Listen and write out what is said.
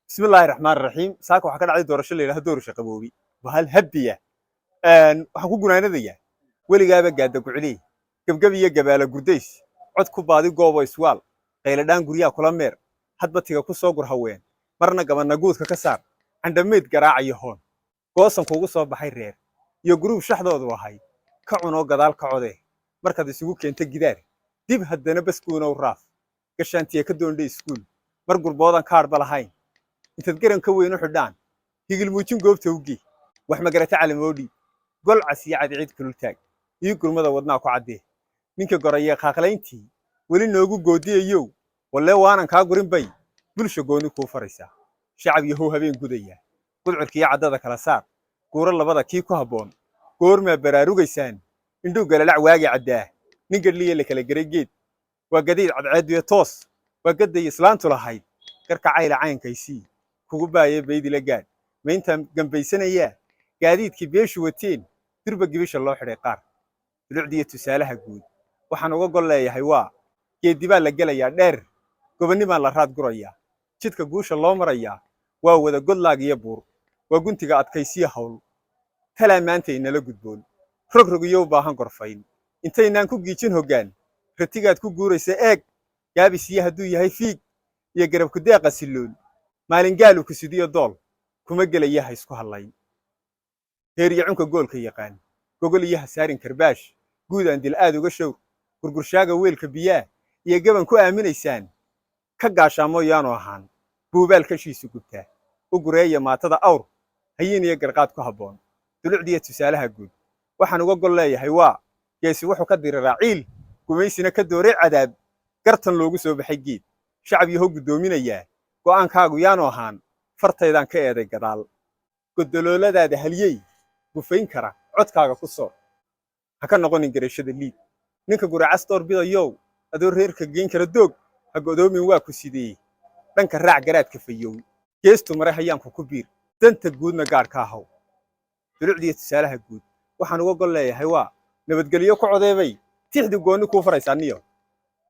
بسم الله الرحمن الرحيم saaka waxa ka dhacday doorasho leeyahay doorasho qaboobi bahal habiya waxa ku gunaanadaya weligaaba gaada ku cili gabgab iyo gabaala gurdays cod ku baadi goobo iswaal qayladaan guriya kula meer hadba tiga ku soo gur haween marna gabana guudka ka saar andhameed garaacayo hoon goosan kugu soo baxay reer iyo group shaxdoodu ahay ka cuno gadaal ka code markaad isugu keento gidaar dib haddana baskuuna u raaf gashaantiye ka doonday iskuul mar gurboodan kaar balahayn intaad garan ka weyn u xidhaan higil muujin goobta ugi wax magarata calamoodi gol casiya cadciid kulul taag iyo gurmada wadnaa ku cadee ninka goraya qaaqlayntii weli noogu goodiyayow walle waanan ka gurin bay bulsho gooni ku faraysa shacab yahow habeen gudaya gudcurkiya cadada kala saar guura labada kii ku haboon goorma baraarugaysaan indhu galalac waagi cadaa nin gadliye la kala garay geed waa gadiid cadceed iyo toos waa gaday islaantu lahayd garka cayla caynkaysii kugu baayay beeydi la gaad meynta gambaysanaya gaadiidkii beeshu wateen dirba gibisha loo xidhay qaar dulucdiyo tusaalaha guud waxaan uga gol leeyahay waa geedi baa la gelayaa dheer gobonnimaan la raad guraya jidka guusha loo maraya waa wada godlaag iyo buur waa guntiga adkaysiya hawl talaa maanta inala gudboon rogrogiyo u baahan gorfayn intaynaan ku giijin hoggaan ratigaad ku guuraysa eeg gaabisiya hadduu yahay fiig iyo garab ku deeqa siloon maalin gaalu ku sidiyo dool kuma gelaya ha isku hadlayn heeriyo cunka goolka yaqaan gogol iyo hasaarin karbaash guud aan dil aad uga showr gurgurshaaga weelka biyaa iyo gaban ku aaminaysaan ka gaashaamo yaanu ahaan buubaal kashiisu gubtaa u gureeya maatada awr hayiin iyo garqaad ku habboon dulucdiyo tusaalaha guud waxaan uga gol leeyahay waa geesi wuxuu ka diriraa ciil gumaysina ka dooray cadaab gartan loogu soo baxay geed shacab yahow guddoominayaa go'aankaagu yaanu ahaan fartaydaan ka eeday gadaal godolooladaada haliyey gufayn kara codkaaga ku soo ha ka noqonin garashada liid ninka guracas door bidayow adoo reerka geyn kara doog ha godoomin waa ku sideeyey dhanka raac garaadka fayow geestu mare hayaanku ku biir danta guudna gaadhka ahaw dulucdiyo tusaalaha guud waxaan uga gol leeyahay waa nabadgelyo ku codeebay tixdi goonni kuu faraysaa niyo